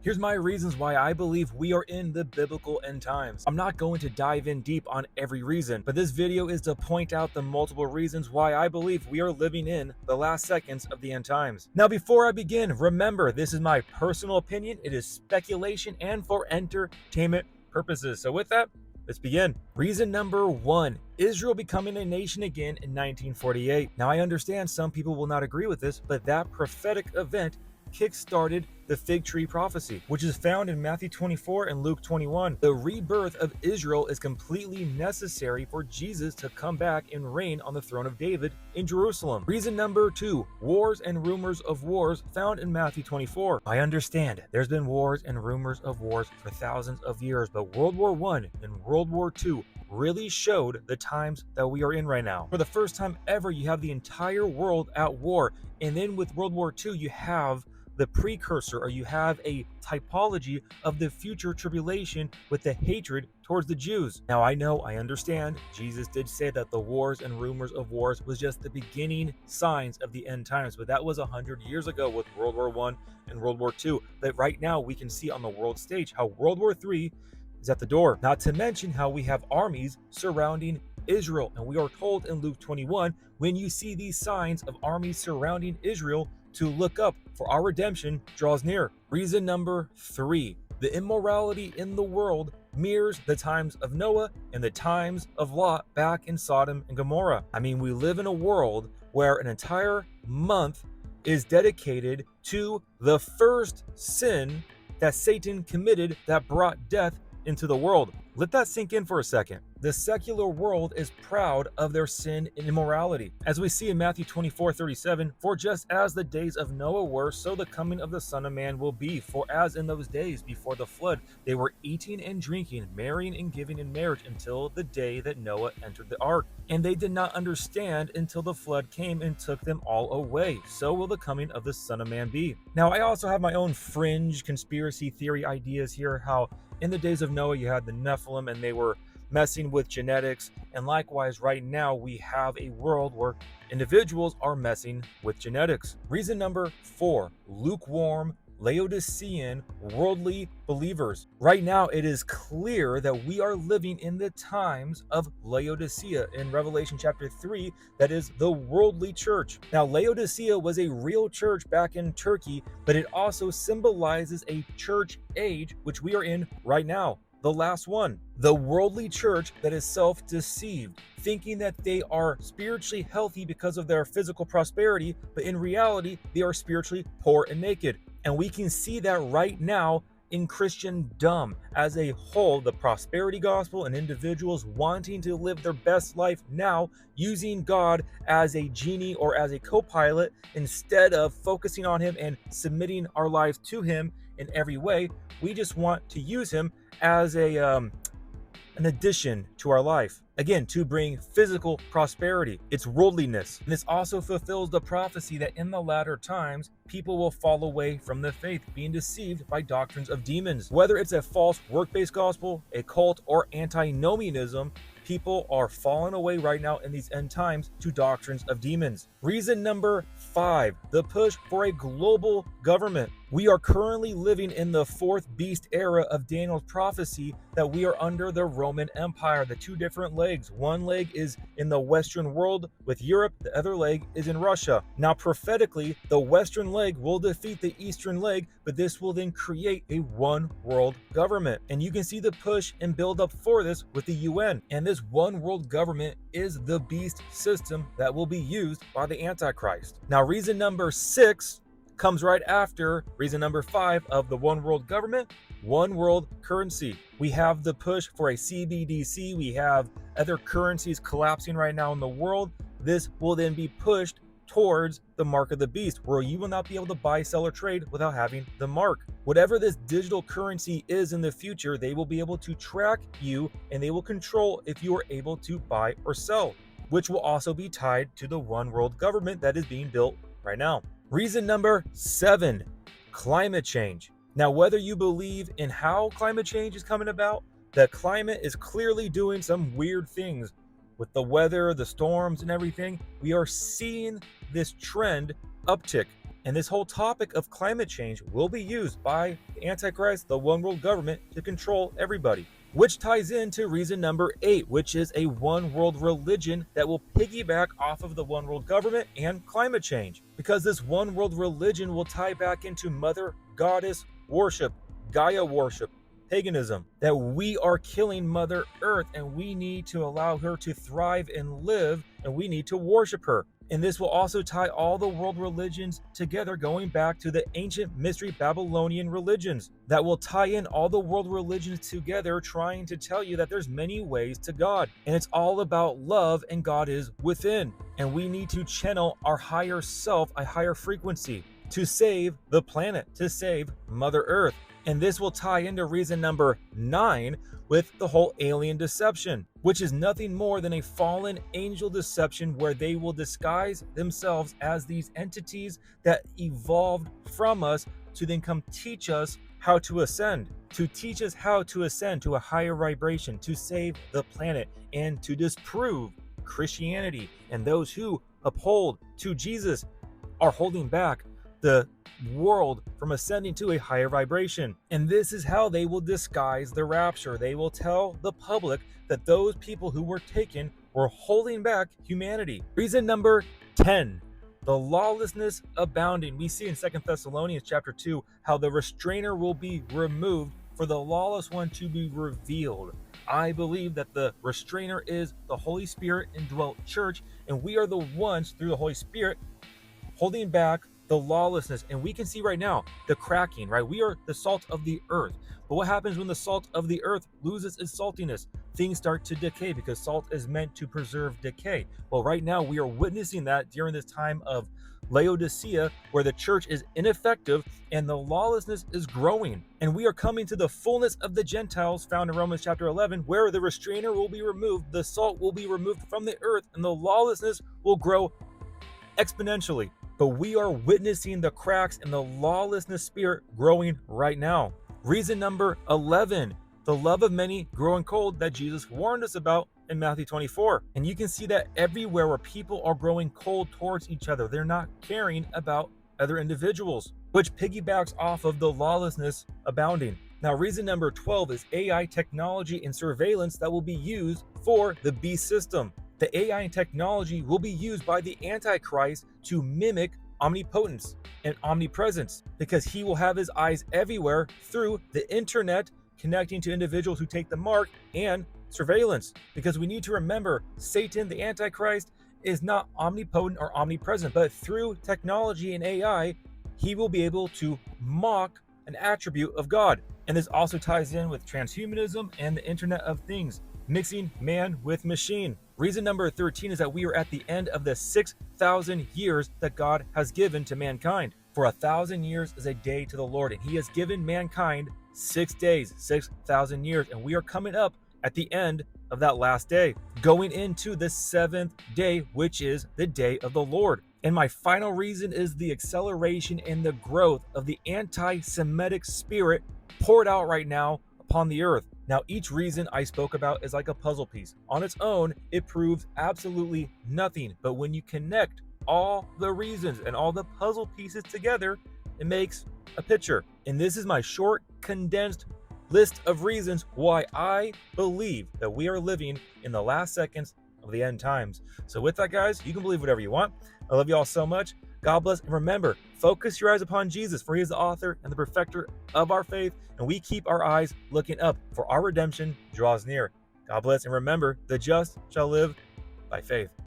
Here's my reasons why I believe we are in the biblical end times. I'm not going to dive in deep on every reason, but this video is to point out the multiple reasons why I believe we are living in the last seconds of the end times. Now, before I begin, remember, this is my personal opinion. It is speculation and for entertainment purposes. So with that, let's begin. Reason number one, Israel becoming a nation again in 1948. Now, I understand some people will not agree with this, but that prophetic event kick-started the fig tree prophecy, which is found in Matthew 24 and Luke 21. The rebirth of Israel is completely necessary for Jesus to come back and reign on the throne of David in Jerusalem. Reason number two, wars and rumors of wars found in Matthew 24. I understand there's been wars and rumors of wars for thousands of years, but World War I and World War II really showed the times that we are in right now. For the first time ever, you have the entire world at war. And then with World War II, you have the precursor, or you have a typology of the future tribulation with the hatred towards the Jews. Now, I understand, Jesus did say that the wars and rumors of wars was just the beginning signs of the end times, but that was 100 years ago with World War I and World War II. But right now, we can see on the world stage how World War III is at the door. Not to mention how we have armies surrounding Israel. And we are told in Luke 21, when you see these signs of armies surrounding Israel, to look up, for our redemption draws near. Reason number three, the immorality in the world mirrors the times of Noah and the times of Lot back in Sodom and Gomorrah. I mean, we live in a world where an entire month is dedicated to the first sin that Satan committed that brought death into the world. Let that sink in for a second. The secular world is proud of their sin and immorality. As we see in Matthew 24:37, for just as the days of Noah were, so the coming of the Son of Man will be. For as in those days before the flood, they were eating and drinking, marrying and giving in marriage until the day that Noah entered the ark. And they did not understand until the flood came and took them all away. So will the coming of the Son of Man be. Now, I also have my own fringe conspiracy theory ideas here, how in the days of Noah, you had the Nephilim and they were messing with genetics. And likewise, right now, we have a world where individuals are messing with genetics. Reason number four, lukewarm, Laodicean, worldly believers. Right now, it is clear that we are living in the times of Laodicea in Revelation chapter 3, that is the worldly church. Now, Laodicea was a real church back in Turkey, but it also symbolizes a church age, which we are in right now. The last one, the worldly church that is self-deceived, thinking that they are spiritually healthy because of their physical prosperity, but in reality, they are spiritually poor and naked. And we can see that right now in Christendom as a whole, the prosperity gospel and individuals wanting to live their best life now, using God as a genie or as a co-pilot instead of focusing on him and submitting our lives to him in every way. We just want to use him as an addition to our life. Again, to bring physical prosperity. It's worldliness. And this also fulfills the prophecy that in the latter times, people will fall away from the faith, being deceived by doctrines of demons. Whether it's a false work-based gospel, a cult, or antinomianism, people are falling away right now in these end times to doctrines of demons. Reason number five, the push for a global government. We are currently living in the fourth beast era of Daniel's prophecy that we are under the Roman Empire, the two different legs. One leg is in the Western world with Europe, the other leg is in Russia. Now, prophetically, the Western leg will defeat the Eastern leg, but this will then create a one world government. And you can see the push and build up for this with the UN. And this one world government is the beast system that will be used by the Antichrist. Now, reason number six comes right after reason number five of the one world government, one world currency. We have the push for a CBDC. We have other currencies collapsing right now in the world. This will then be pushed towards the mark of the beast, where you will not be able to buy, sell, or trade without having the mark. Whatever this digital currency is in the future, they will be able to track you and they will control if you are able to buy or sell, which will also be tied to the one world government that is being built right now. Reason number seven, climate change. Now, whether you believe in how climate change is coming about, the climate is clearly doing some weird things with the weather, the storms, and everything. We are seeing this trend uptick. And this whole topic of climate change will be used by the Antichrist, the one world government, to control everybody. Which ties into reason number 8, which is a one world religion that will piggyback off of the one world government and climate change. Because this one world religion will tie back into mother goddess worship, Gaia worship, paganism, that we are killing Mother Earth and we need to allow her to thrive and live, and we need to worship her. And this will also tie all the world religions together, going back to the ancient mystery Babylonian religions that will tie in all the world religions together, trying to tell you that there's many ways to God. And it's all about love, and God is within. And we need to channel our higher self, a higher frequency, to save the planet, to save Mother Earth. And this will tie into reason number 9 with the whole alien deception, which is nothing more than a fallen angel deception where they will disguise themselves as these entities that evolved from us to then come teach us how to ascend, to teach us how to ascend to a higher vibration, to save the planet, and to disprove Christianity. And those who uphold to Jesus are holding back the world from ascending to a higher vibration. And this is how they will disguise the rapture. They will tell the public that those people who were taken were holding back humanity. Reason number 10, the lawlessness abounding. We see in 2 Thessalonians chapter 2 how the restrainer will be removed for the lawless one to be revealed. I believe that the restrainer is the Holy Spirit indwelt church, and we are the ones through the Holy Spirit holding back the lawlessness. And we can see right now the cracking, right? We are the salt of the earth. But what happens when the salt of the earth loses its saltiness? Things start to decay, because salt is meant to preserve decay. Well, right now we are witnessing that during this time of Laodicea, where the church is ineffective and the lawlessness is growing. And we are coming to the fullness of the Gentiles found in Romans chapter 11, where the restrainer will be removed, the salt will be removed from the earth, and the lawlessness will grow exponentially. But we are witnessing the cracks in the lawlessness spirit growing right now. Reason number 11, the love of many growing cold that Jesus warned us about in Matthew 24. And you can see that everywhere where people are growing cold towards each other, they're not caring about other individuals, which piggybacks off of the lawlessness abounding. Now, reason number 12 is AI technology and surveillance that will be used for the beast system. The AI and technology will be used by the Antichrist to mimic omnipotence and omnipresence, because he will have his eyes everywhere through the internet, connecting to individuals who take the mark, and surveillance. Because we need to remember, Satan, the Antichrist, is not omnipotent or omnipresent, but through technology and AI, he will be able to mock an attribute of God. And this also ties in with transhumanism and the Internet of Things, mixing man with machine. Reason number 13 is that we are at the end of the 6,000 years that God has given to mankind. For 1,000 years is a day to the Lord, and he has given mankind 6 days, 6,000 years, and we are coming up at the end of that last day, going into the 7th day, which is the day of the Lord. And my final reason is the acceleration and the growth of the anti-Semitic spirit poured out right now upon the earth. Now, each reason I spoke about is like a puzzle piece. On its own, it proves absolutely nothing. But when you connect all the reasons and all the puzzle pieces together, it makes a picture. And this is my short, condensed list of reasons why I believe that we are living in the last seconds of the end times. So with that, guys, you can believe whatever you want. I love you all so much. God bless. And remember, focus your eyes upon Jesus, for he is the author and the perfecter of our faith. And we keep our eyes looking up, for our redemption draws near. God bless. And remember, the just shall live by faith.